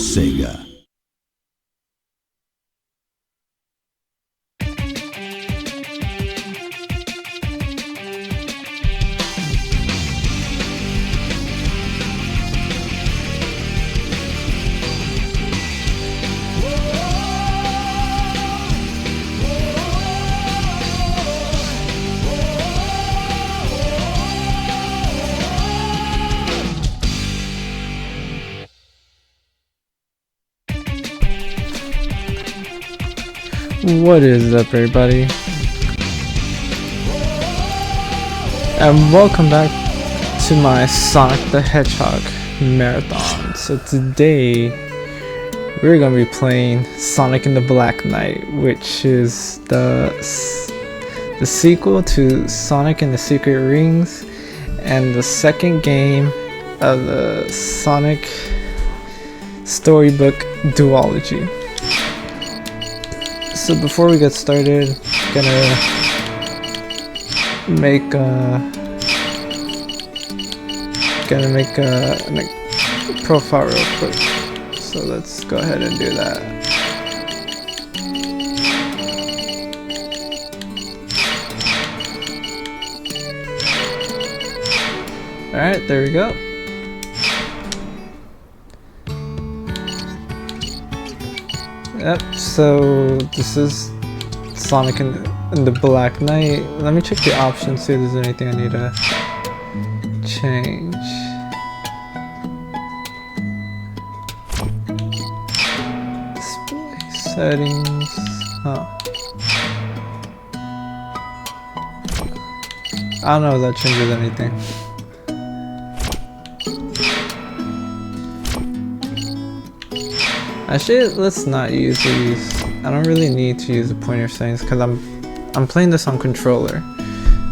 Sega. What is up, everybody, and welcome back to my Sonic the Hedgehog marathon. So today we're gonna be playing Sonic and the Black Knight, which is the sequel to Sonic and the Secret Rings and the second game of the Sonic Storybook Duology. So before we get started, I'm gonna make a profile real quick. So let's go ahead and do that. Alright, there we go. Yep, so this is Sonic and the Black Knight. Let me check the options, see if there's anything I need to change. Display settings. Oh. I don't know if that changes anything. Actually, let's not use these. I don't really need to use the pointer settings because I'm playing this on controller.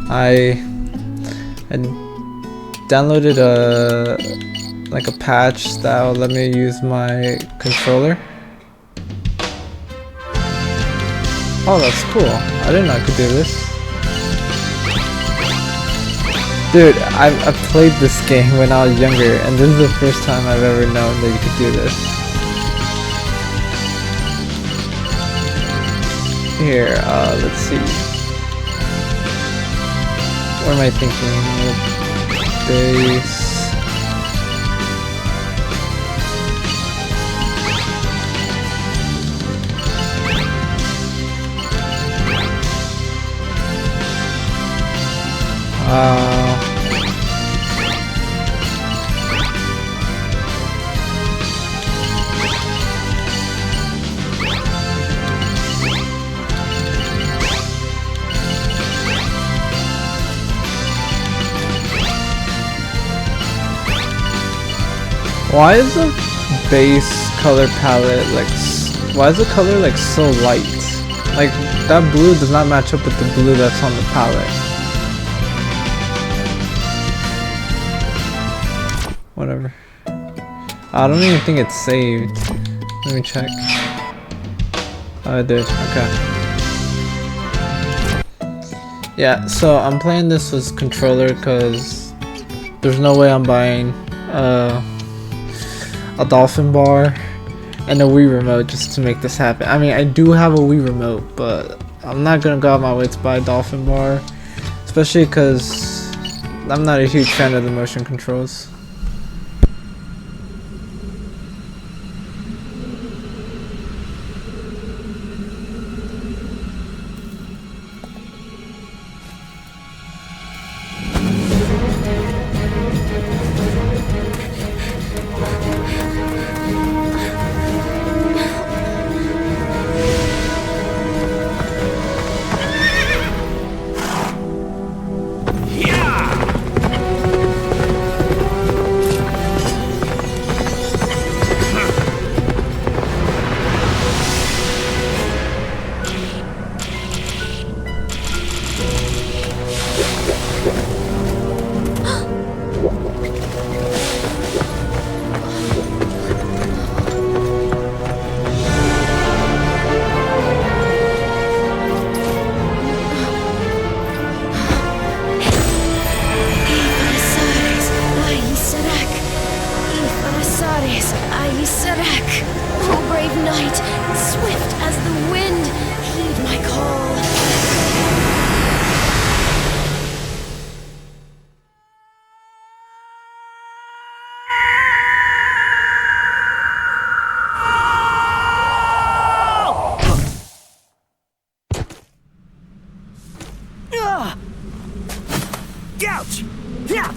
I downloaded a patch that will let me use my controller. Oh, that's cool. I didn't know I could do this. Dude, I played this game when I was younger, and this is the first time I've ever known that you could do this. Here, let's see. What am I thinking? Base. Why is the base color palette why is the color like so light? Like that blue does not match up with the blue that's on the palette. Whatever. I don't even think it's saved. Let me check. Oh, it did. Okay. Yeah, so I'm playing this with controller because there's no way I'm buying a dolphin bar and a Wii remote just to make this happen. I mean, I do have a Wii remote, but I'm not gonna go out my way to buy a dolphin bar, especially because I'm not a huge fan of the motion controls. is Sarak. Oh, brave knight, swift as the wind, heed my call. Ouch! Yeah!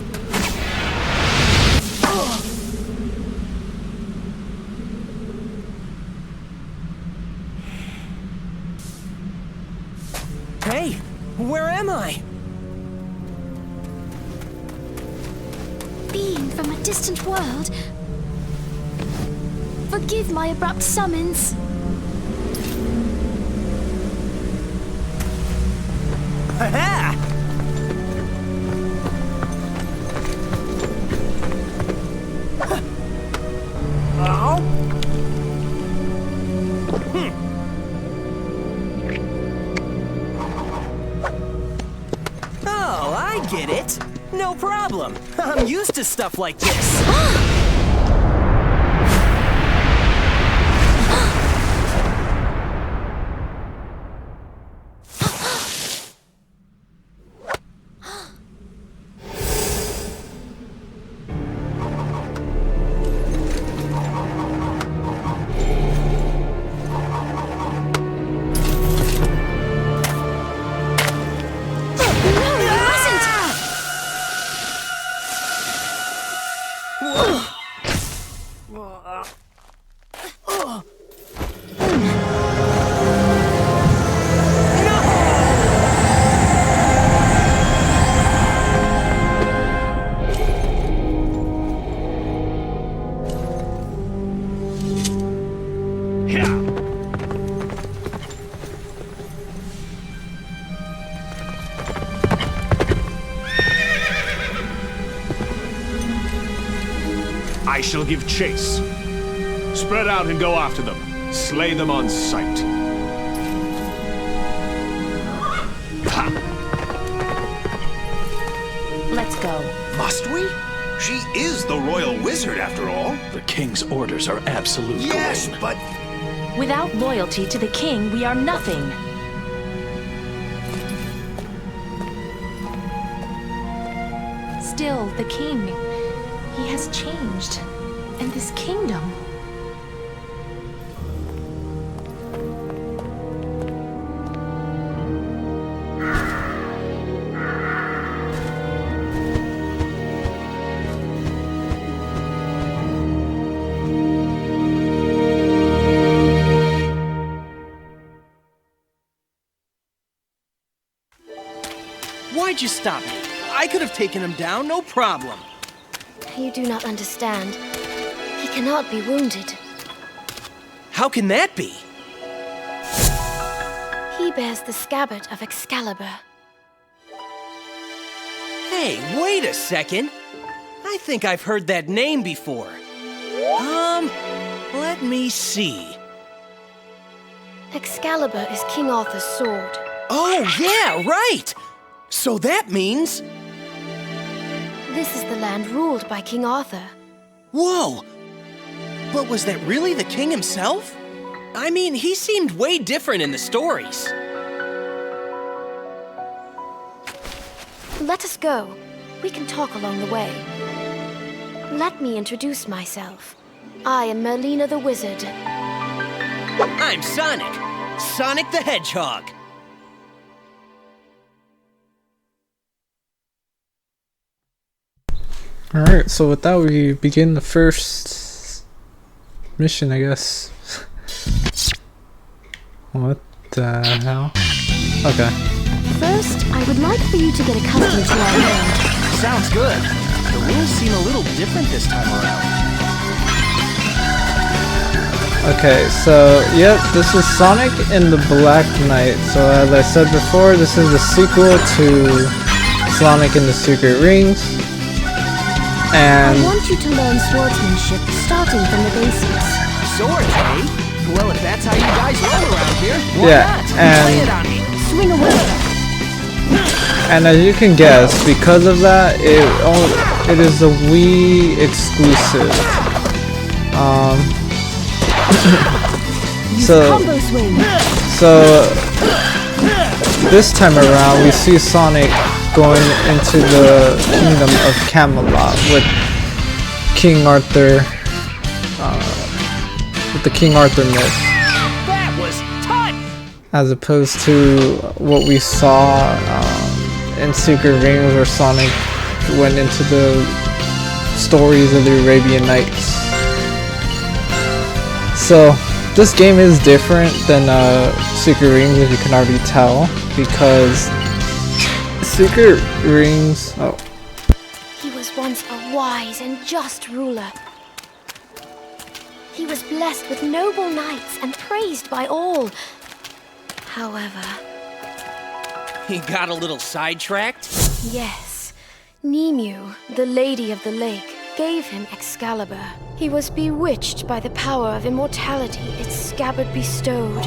Hey, where am I? Being from a distant world. Forgive my abrupt summons. Ha-ha! Oh, I get it. No problem. I'm used to stuff like this. I shall give chase. Spread out and go after them. Slay them on sight. Ha! Let's go. Must we? She is the royal wizard, after all. The king's orders are absolute. Yes, but... Without loyalty to the king, we are nothing. Still, the king, he has changed. And this kingdom... Why'd you stop me? I could have taken him down, no problem. You do not understand. He cannot be wounded. How can that be? He bears the scabbard of Excalibur. Hey, wait a second. I think I've heard that name before. Let me see. Excalibur is King Arthur's sword. Oh, yeah, right! So that means... This is the land ruled by King Arthur. Whoa! But was that really the king himself? I mean, he seemed way different in the stories. Let us go. We can talk along the way. Let me introduce myself. I am Merlina the Wizard. I'm Sonic. Sonic the Hedgehog. Alright, so with that we begin the first mission, I guess. What the hell? Okay. First, I would like for you to get accustomed to our world. Sounds good. The rules seem a little different this time around. Okay, so yep, this is Sonic and the Black Knight. So as I said before, this is the sequel to Sonic and the Secret Rings. And I want you to learn swordsmanship, starting from the basics. Swords, eh? Well, if that's how you guys roll around here, why yeah, not? and Play it on me. Swing away. And as you can guess, because of that, it is a Wii exclusive. So this time around, we see Sonic going into the Kingdom of Camelot with King Arthur, with the King Arthur myth. That was tight! As opposed to what we saw in Secret Rings, where Sonic went into the stories of the Arabian Nights. So this game is different than Secret Rings, as you can already tell, because Secret Rings... Oh. He was once a wise and just ruler. He was blessed with noble knights and praised by all. However... He got a little sidetracked? Yes. Nimue, the Lady of the Lake, gave him Excalibur. He was bewitched by the power of immortality its scabbard bestowed.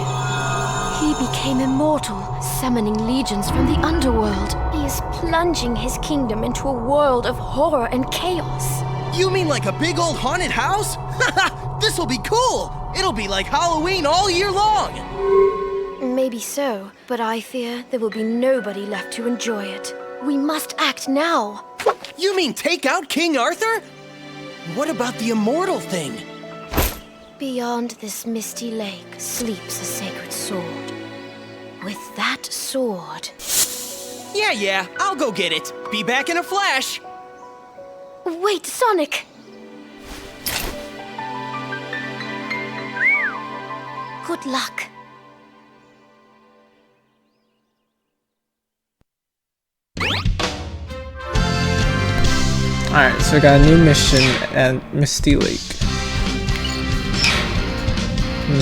He became immortal, summoning legions from the underworld. He is plunging his kingdom into a world of horror and chaos. You mean like a big old haunted house? Haha! This'll be cool! It'll be like Halloween all year long! Maybe so, but I fear there will be nobody left to enjoy it. We must act now! You mean take out King Arthur? What about the immortal thing? Beyond this misty lake sleeps a sacred sword. With that sword... Yeah, I'll go get it. Be back in a flash. Wait, Sonic! Good luck. Alright, so we got a new mission at Misty Lake.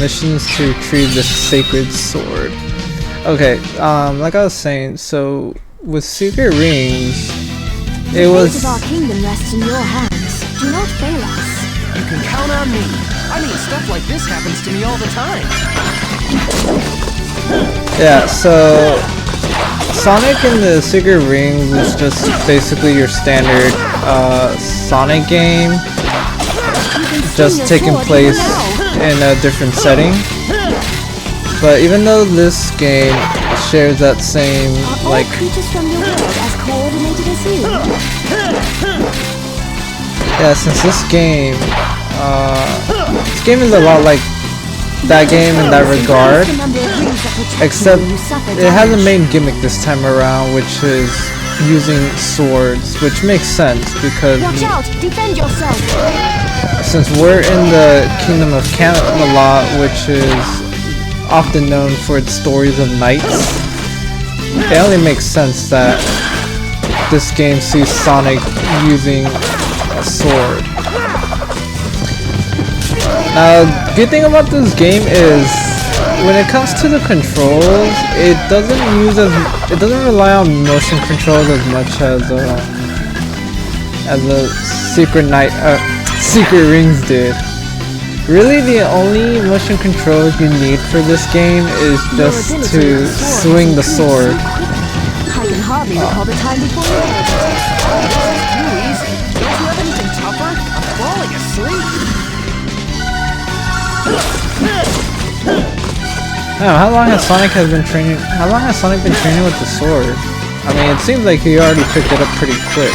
Missions to retrieve the sacred sword. Okay, like I was saying, so with Secret Rings, it was... The fate of our kingdom rests in your hands. Do not fail us. You can count on me. I mean, stuff like this happens to me all the time. Yeah, so Sonic in the Secret Rings is just basically your standard Sonic game, just taking place in a different setting. But even though this game shares that same, like, yeah, since this game is a lot like that game in that regard, except it has a main gimmick this time around, which is using swords, which makes sense because since we're in the Kingdom of Camelot, which is often known for its stories of knights, it only makes sense that this game sees Sonic using a sword. Now, the good thing about this game is when it comes to the controls, it doesn't rely on motion controls as much as the Secret Rings did. Really, the only motion controls you need for this game is just to swing the sword. I can hardly recall the time before. Don't you have anything tougher? I'm falling asleep. Now, how long has Sonic been training with the sword? I mean, it seems like he already picked it up pretty quick.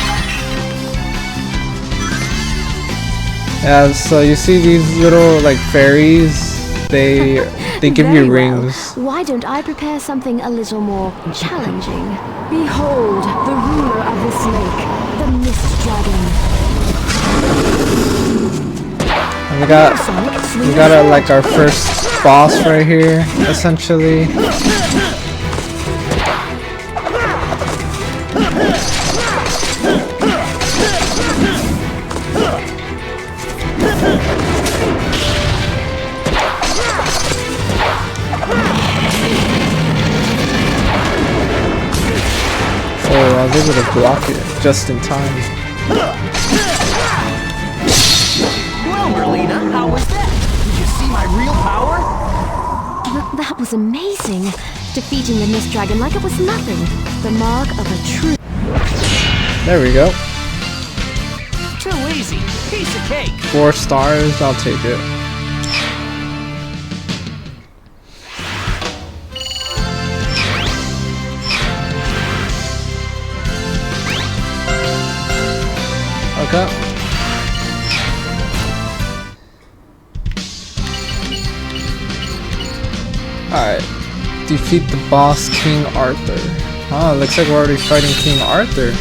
Yeah, so you see these little like fairies, they give you rings. Why don't I prepare something a little more challenging? Behold, the ruler of this lake, the Mist Dragon. And we got like our first boss right here, essentially. Oh, I was able to block it just in time. Well, Merlina, how was that? Did you see my real power? That was amazing. Defeating the Mist Dragon like it was nothing. The mark of a true... There we go. Too easy. Piece of cake. 4 stars, I'll take it. Okay. Alright. Defeat the boss King Arthur. Oh, looks like we're already fighting King Arthur.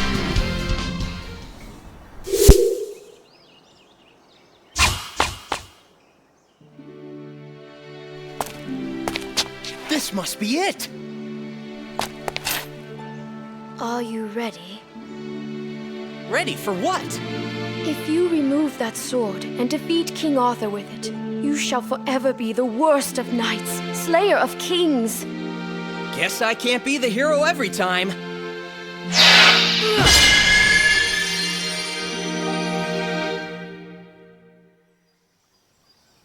This must be it. Are you ready? Ready for what? If you remove that sword and defeat King Arthur with it, you shall forever be the worst of knights, slayer of kings. Guess I can't be the hero every time.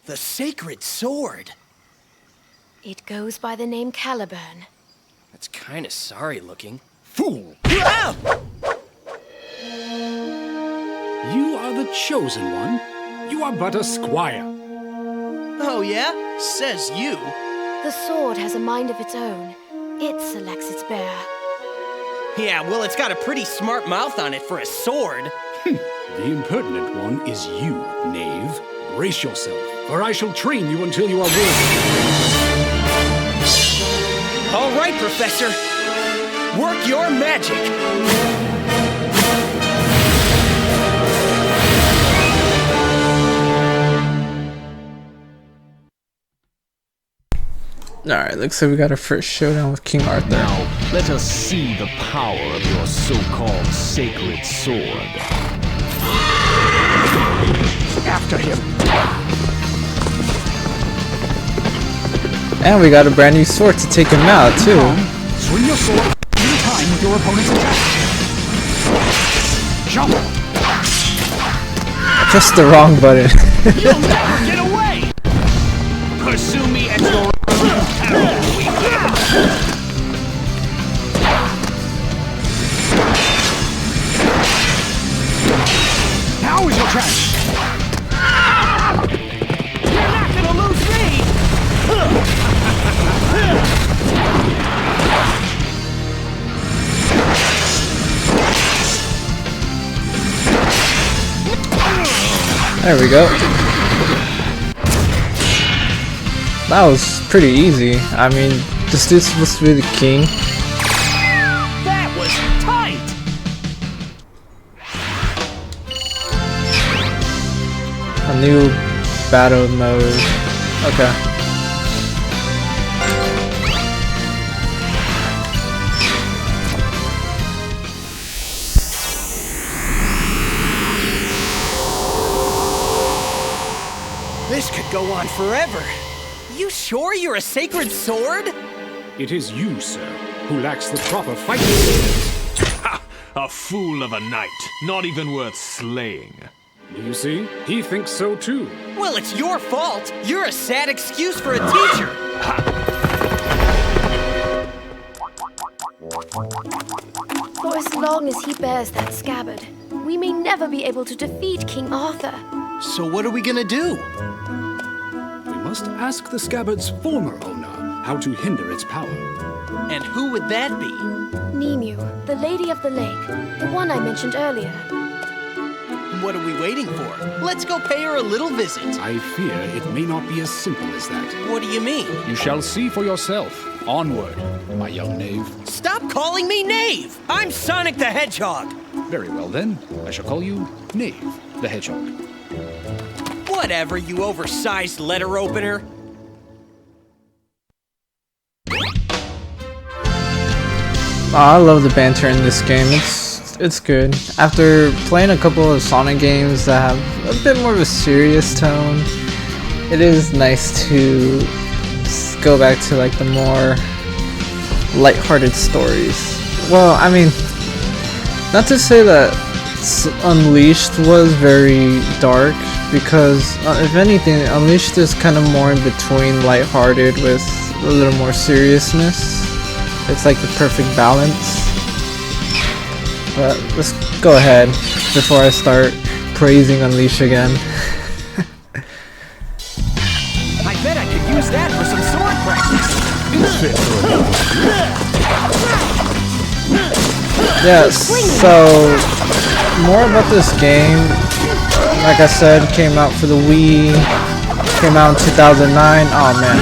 The sacred sword. It goes by the name Caliburn. That's kind of sorry looking. Fool! Ah! You are the chosen one. You are but a squire. Oh yeah? Says you. The sword has a mind of its own. It selects its bearer. Yeah, well, it's got a pretty smart mouth on it for a sword. The impertinent one is you, knave. Brace yourself, for I shall train you until you are worthy. All right, Professor. Work your magic. Alright, looks like we got our first showdown with King Arthur. Now, let us see the power of your so-called sacred sword. After him. And we got a brand new sword to take him out, too. Swing your sword in time with your opponent's attack. Jump! I pressed the wrong button. You'll never get away! Pursue me at your own peril, weakling. Now is your chance! You're not gonna lose me! There we go. That was pretty easy. I mean, this dude's supposed to be the king. That was tight! A new battle mode. Okay. This could go on forever. You sure you're a sacred sword? It is you, sir, who lacks the proper fighting skills. Ha! A fool of a knight, not even worth slaying. You see, he thinks so too. Well, it's your fault. You're a sad excuse for a teacher. For as long as he bears that scabbard, we may never be able to defeat King Arthur. So what are we gonna do? We must ask the scabbard's former owner how to hinder its power. And who would that be? Nemu, the Lady of the Lake, the one I mentioned earlier. What are we waiting for? Let's go pay her a little visit. I fear it may not be as simple as that. What do you mean? You shall see for yourself. Onward, my young knave. Stop calling me Knave! I'm Sonic the Hedgehog! Very well then, I shall call you Knave the Hedgehog. Whatever, you oversized letter opener. Oh, I love the banter in this game. It's good. After playing a couple of Sonic games that have a bit more of a serious tone, it is nice to go back to like the more lighthearted stories. Well, I mean, not to say that Unleashed was very dark, because if anything, Unleashed is kind of more in between lighthearted with a little more seriousness. It's like the perfect balance. But let's go ahead before I start praising Unleash again. I bet I could use that for some sword practice. Yeah, so more about this game. Like I said, came out for the Wii. Came out in 2009. Oh man.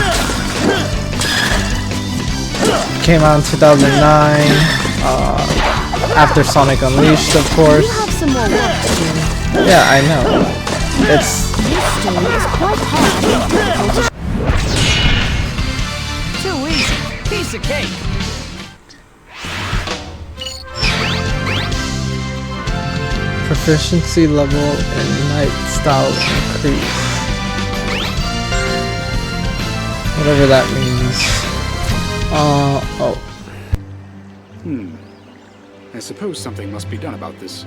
Came out in 2009. After Sonic Unleashed, of course. We have some more work to do. Yeah, I know. It's This story is quite hard and difficult to Too easy. Piece of cake. proficiency level and night style increase. Whatever that means. Oh. I suppose something must be done about this.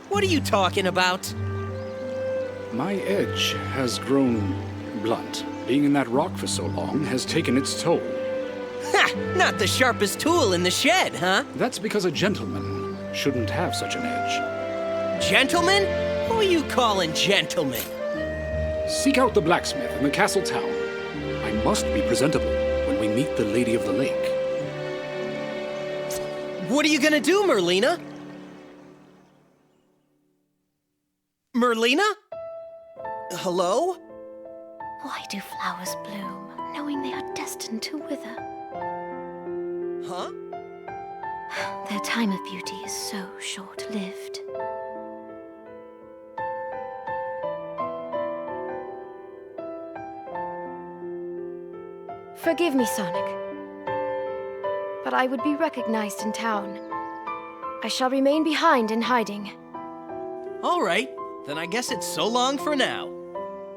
What are you talking about? My edge has grown blunt. Being in that rock for so long has taken its toll. Ha! Not the sharpest tool in the shed, huh? That's because a gentleman shouldn't have such an edge. Gentlemen? Who are you calling gentlemen? Seek out the blacksmith in the castle town. I must be presentable when we meet the Lady of the Lake. What are you gonna do, Merlina? Merlina? Hello? Why do flowers bloom, knowing they are destined to wither? Huh? Their time of beauty is so short-lived. Forgive me, Sonic. But I would be recognized in town. I shall remain behind in hiding. All right, then I guess it's so long for now.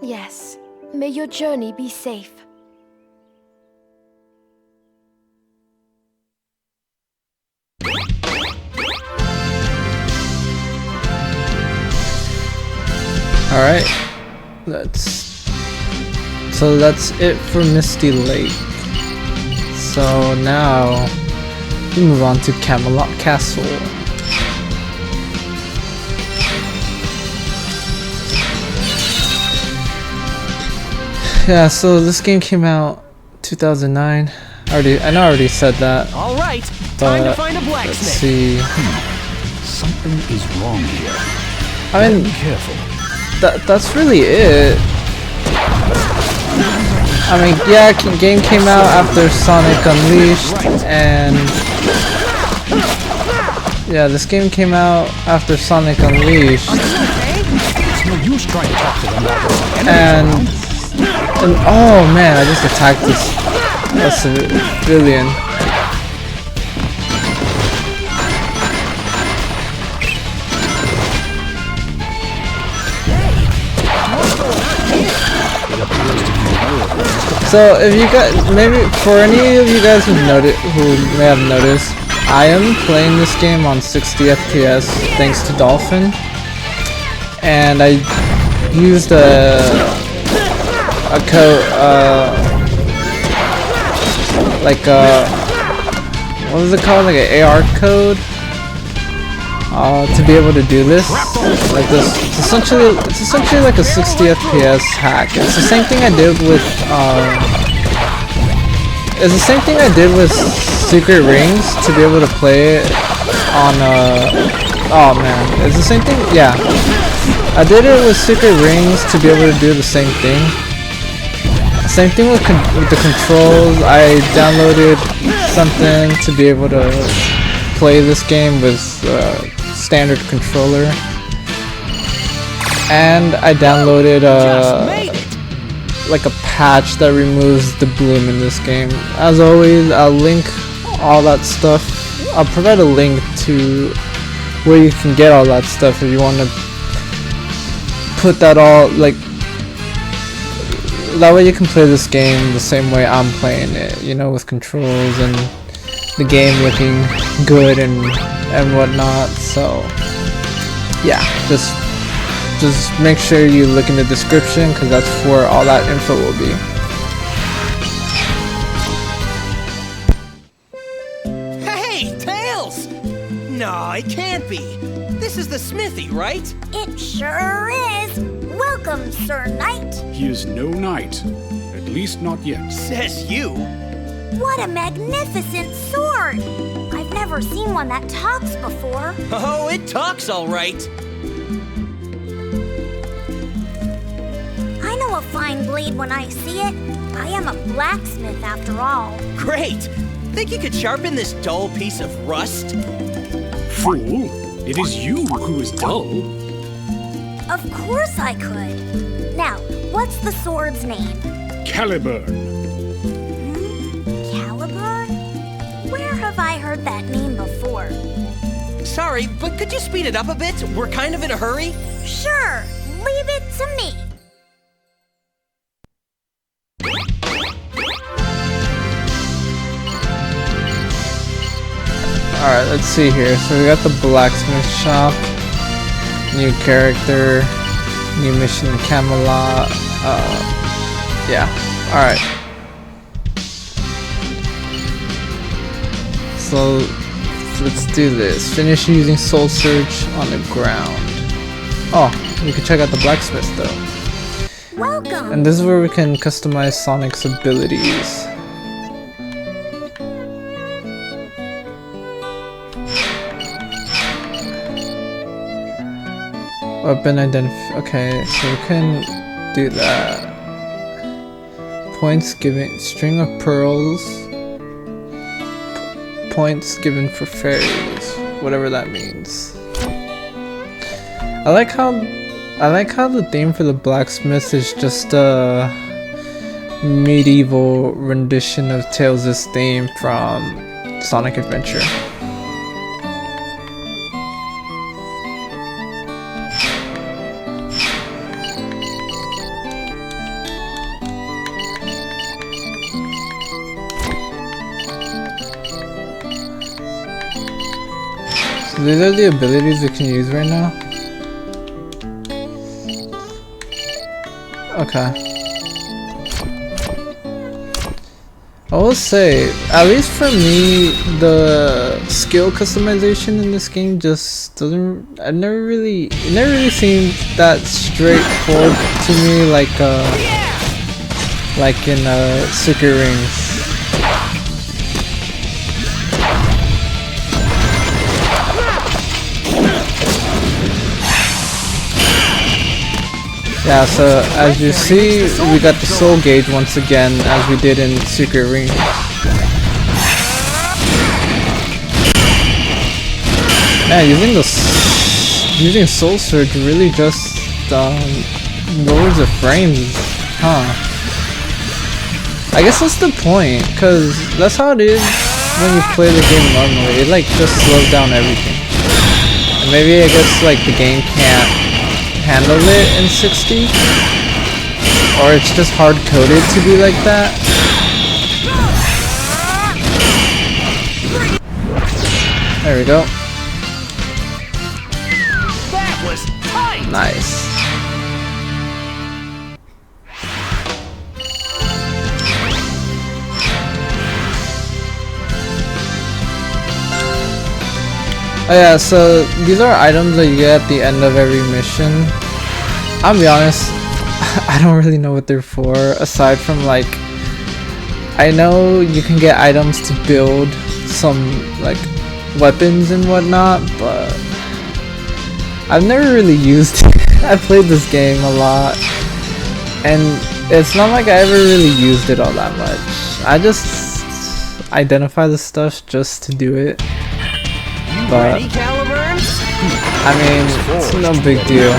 Yes, may your journey be safe. Alright. So that's it for Misty Lake. So now we move on to Camelot Castle. Yeah, so this game came out 2009. I know I already said that. All right, time to But find a let's blacksmith. see. Something is wrong here. I mean, Be careful. that's really it. I mean, yeah, game came out after Sonic Unleashed, and yeah, this game came out after Sonic Unleashed, It's no use trying to talk to them while they're and oh man, I just attacked this civilian. So if you guys, maybe for any of you guys who may have noticed, I am playing this game on 60 FPS thanks to Dolphin, and I used a code, what was it called, like an AR code, to be able to do this, like this. It's essentially like a 60 FPS hack. It's the same thing I did with Secret Rings to be able to play it on oh man, it's the same thing. Yeah, I did it with Secret Rings to be able to do the same thing. Same thing with the controls. I downloaded something to be able to play this game with standard controller, and I downloaded like a patch that removes the bloom in this game. As always, I'll link all that stuff. I'll provide a link to where you can get all that stuff if you want to put that all, like, that way you can play this game the same way I'm playing it, you know, with controls and the game looking good and whatnot. So yeah, just make sure you look in the description, because that's where all that info will be. Hey, Tails! No, it can't be. This is the smithy, right? Sure is. Welcome, Sir Knight. He is no knight. At least not yet. Says you. What a magnificent sword! I've never seen one that talks before. Oh, it talks all right. I know a fine blade when I see it. I am a blacksmith after all. Great. Think you could sharpen this dull piece of rust? Fool, it is you who is dull. Of course I could. Now, what's the sword's name? Caliburn. Caliburn? Where have I heard that name before? Sorry, but could you speed it up a bit? We're kind of in a hurry. Sure, leave it to me. Alright, let's see here. So we got the blacksmith shop, new character, new mission in Camelot. Yeah. Alright. So let's do this. Finish using soul search on the ground. Oh, we can check out the blacksmith though. Welcome. And this is where we can customize Sonic's abilities. Weapon identif. Okay, so we can do that. Points given. String of pearls. Points given for fairies. Whatever that means. I like how the theme for the blacksmith is just a medieval rendition of Tails' theme from Sonic Adventure. So these are the abilities we can use right now. Okay. I will say, at least for me, the skill customization in this game just doesn't. It never really seemed that straightforward to me, like in Secret Rings. Yeah, so as you see, we got the soul gauge once again, as we did in Secret Rings. Yeah, using soul surge really just lowers the frames, huh? I guess that's the point, cause that's how it is when you play the game normally. It like just slows down everything. And maybe I guess like the game can't handle it in 60, or it's just hard coded to be like that. There we go. That was tight. Nice. Oh yeah, so these are items that you get at the end of every mission. I'll be honest, I don't really know what they're for, aside from like, I know you can get items to build some like weapons and whatnot, but I've never really used it. I played this game a lot, and it's not like I ever really used it all that much. I just identify the stuff just to do it. But Ready, Caliburn? I mean, it's no big deal.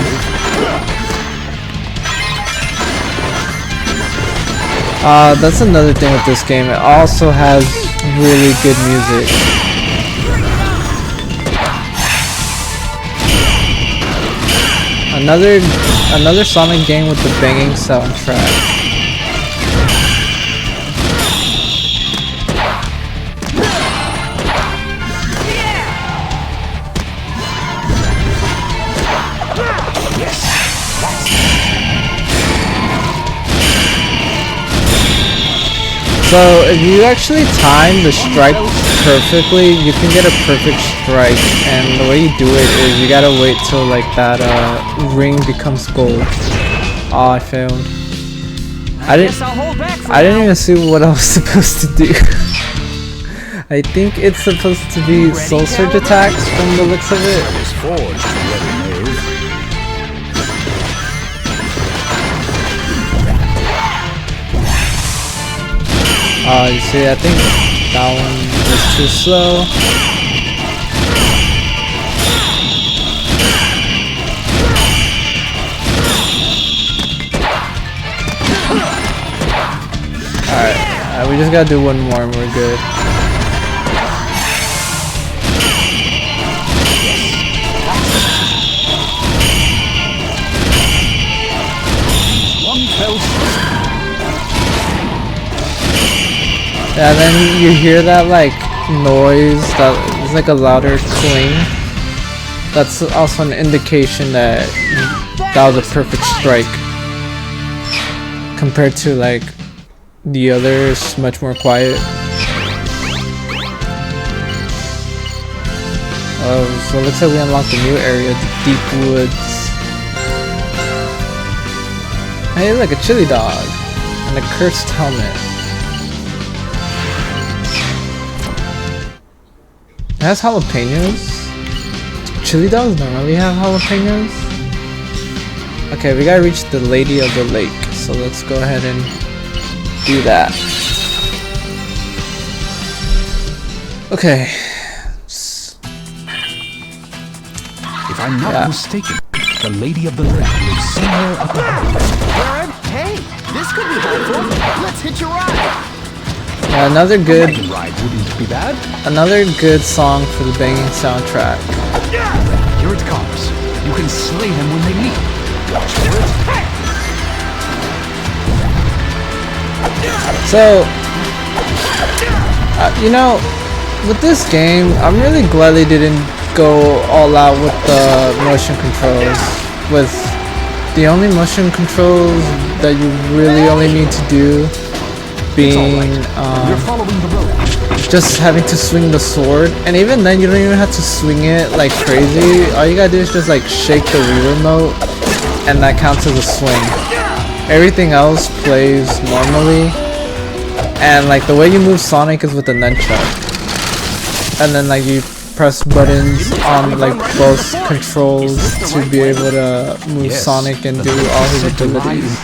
That's another thing with this game. It also has really good music. Another Sonic game with the banging soundtrack. So if you actually time the strike perfectly, you can get a perfect strike, and the way you do it is you gotta wait till like that ring becomes gold. Oh, I failed. I didn't even see what I was supposed to do. I think it's supposed to be soul surge attacks from the looks of it. You see, I think that one was too slow. Alright, we just gotta do one more and we're good. Yeah, then you hear that like noise that is like a louder cling. That's also an indication that that was a perfect strike. Compared to like the others, much more quiet. Oh, so it looks like we unlocked a new area, the Deep Woods. Hey, look, a chili dog and a cursed helmet. It has jalapenos? Chili dogs normally have jalapenos? Okay, we gotta reach the Lady of the Lake, so let's go ahead and do that. Okay. If I'm not mistaken, the Lady of the Lake lives somewhere up ahead. Hey, this could be helpful. Let's hitch a ride. Yeah, another good song for the banging soundtrack. Here it comes. You can slay them when they meet. Watch for it. So, you know, with this game, I'm really glad they didn't go all out with the motion controls. With the only motion controls that you really only need to do being just having to swing the sword, and even then you don't even have to swing it like crazy. All you gotta do is just like shake the Wii remote and that counts as a swing. Everything else plays normally, and like the way you move Sonic is with the nunchuck, and then like you press buttons on like both controls to be able to move Sonic and do all his abilities.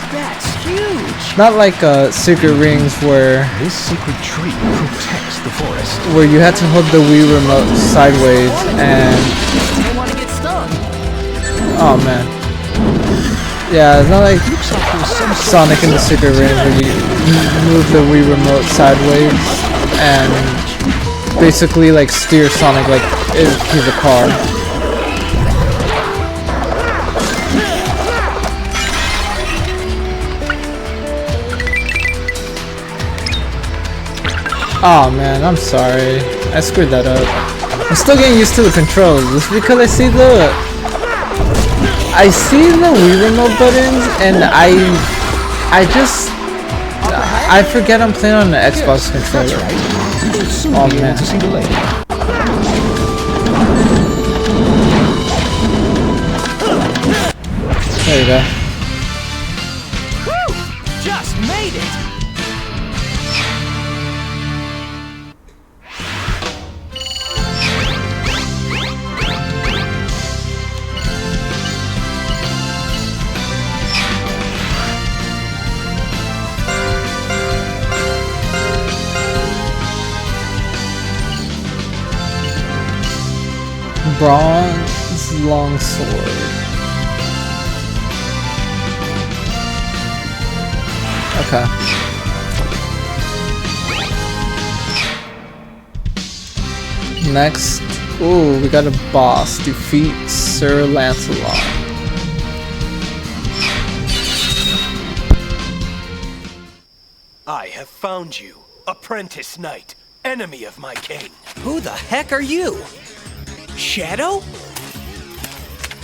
Not like Secret Rings where this secret tree protects the forest. Where you had to hold the Wii remote sideways and oh man. Yeah, it's not like Sonic in the Secret Rings where you move the Wii remote sideways and basically like steer Sonic like if he's a car. Oh man, I'm sorry. I screwed that up. I'm still getting used to the controls. It's because I see the Wii remote buttons and I forget I'm playing on the Xbox controller. Oh man. There you go. Woo! Just made it. Bronze longsword. Okay. Next, ooh, we got a boss. Defeat Sir Lancelot. I have found you, apprentice knight, enemy of my king. Who the heck are you? Shadow?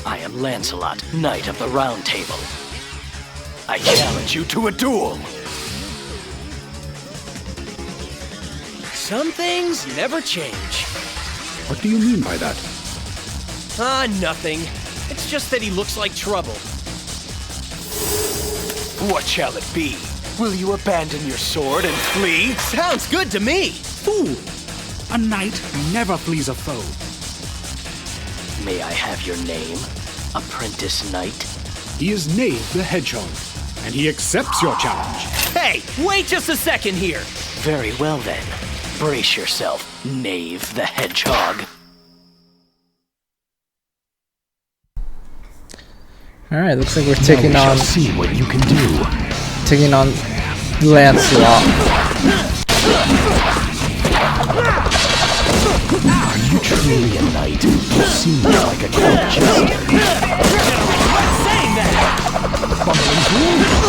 I am Lancelot, Knight of the Round Table. I challenge you to a duel. Some things never change. What do you mean by that? Nothing. It's just that he looks like trouble. What shall it be? Will you abandon your sword and flee? Sounds good to me. Fool! A knight never flees a foe. May I have your name, apprentice knight? He is Knave the Hedgehog, and he accepts your challenge. Hey, wait just a second here. Very well then. Brace yourself, Knave the Hedgehog. Alright, looks like we're taking on... see what you can do. Taking on Lancelot. Are you truly a knight? You seem like a court jester. Saying that!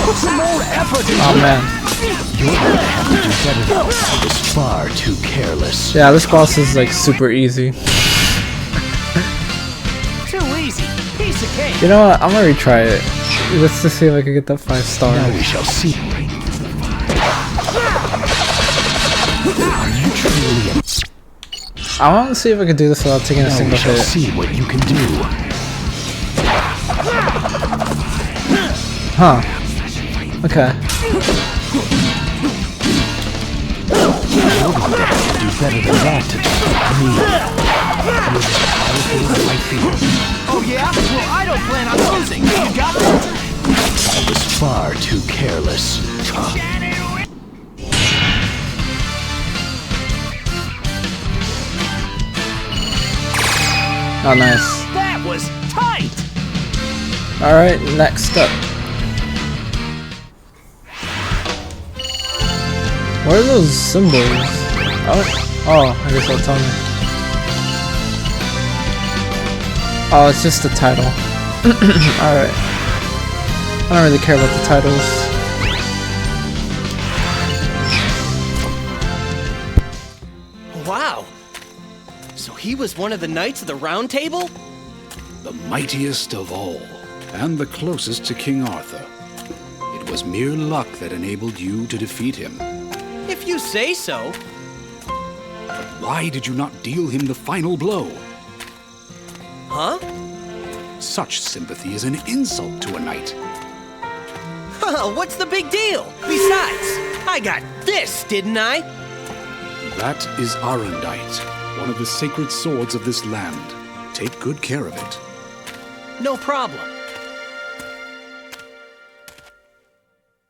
Put some more effort into Oh man. You're going to have to do better now. It was far too careless. Yeah, this boss is like super easy. Too easy. Piece of cake. You know what? I'm gonna retry it. Let's just see if I can get that 5 star. Now we shall see. Are you truly a... I want to see if I can do this without taking a Now single we shall hit. see what you can do. Huh. Okay. You're going to have to do better than that to defeat me. You're as powerful as I feel. Oh yeah? Well, I don't plan on losing. You got that? I was far too careless. Oh, nice. That was tight! Alright, next up. What are those symbols? Oh, I guess they'll tell me. Oh, it's just the title. Alright. I don't really care about the titles. Wow. So he was one of the Knights of the Round Table? The mightiest of all, and the closest to King Arthur. It was mere luck that enabled you to defeat him. If you say so. Why did you not deal him the final blow? Huh? Such sympathy is an insult to a knight. What's the big deal? Besides, I got this, didn't I? That is Arundite, one of the sacred swords of this land. Take good care of it. No problem.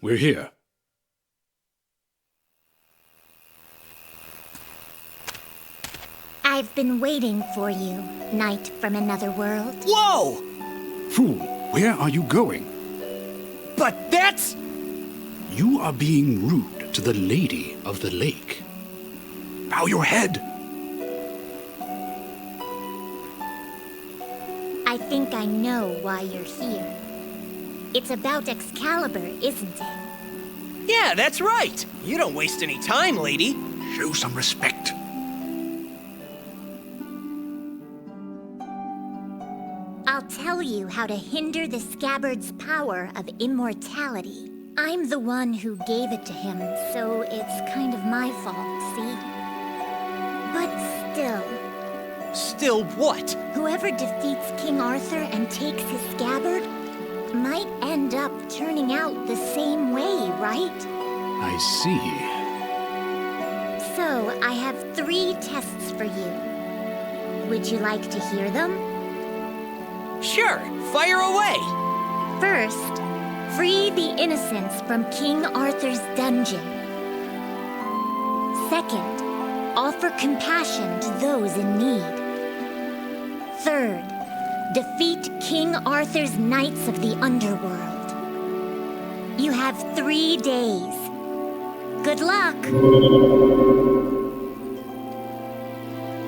We're here. I've been waiting for you, knight from another world. Whoa! Fool, where are you going? But that's... You are being rude to the Lady of the Lake. Bow your head. I think I know why you're here. It's about Excalibur, isn't it? Yeah, that's right. You don't waste any time, lady. Show some respect. I'll tell you how to hinder the scabbard's power of immortality. I'm the one who gave it to him, so it's kind of my fault, see? But still... Still what? Whoever defeats King Arthur and takes his scabbard might end up turning out the same way, right? I see. So, I have 3 tests for you. Would you like to hear them? Sure, fire away! First, free the innocents from King Arthur's dungeon. Second, offer compassion to those in need. Third, defeat King Arthur's Knights of the Underworld. You have 3 days. Good luck!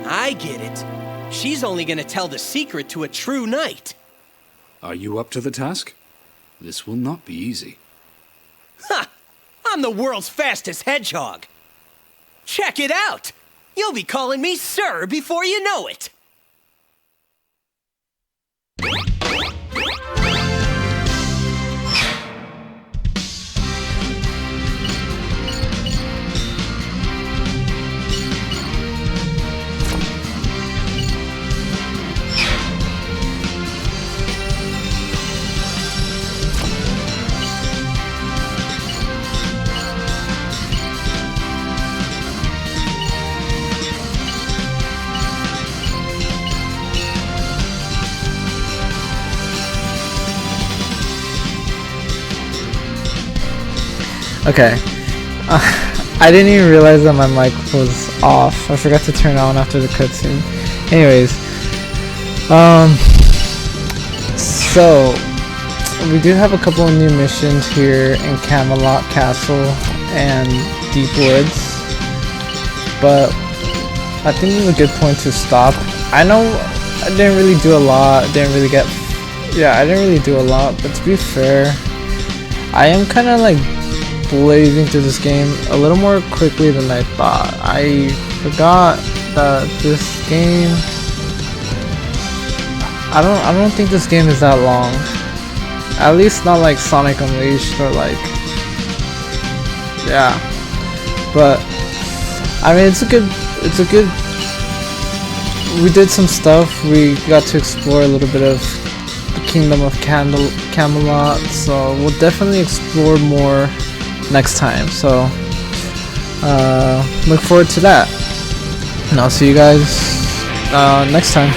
I get it. She's only gonna tell the secret to a true knight. Are you up to the task? This will not be easy. Ha! I'm the world's fastest hedgehog. Check it out! You'll be calling me sir before you know it. Okay. I didn't even realize that my mic was off. I forgot to turn it on after the cutscene. Anyways, so we do have a couple of new missions here in Camelot Castle and Deep Woods, but I think this is a good point to stop. I know I didn't really do a lot. I didn't really do a lot, but to be fair, I am kind of like blazing through this game a little more quickly than I thought. I forgot that this game, I don't think this game is that long. At least not like Sonic Unleashed or like, yeah. But I mean, it's a good, we did some stuff. We got to explore a little bit of the Kingdom of Camelot, so we'll definitely explore more next time. So look forward to that, and I'll see you guys next time.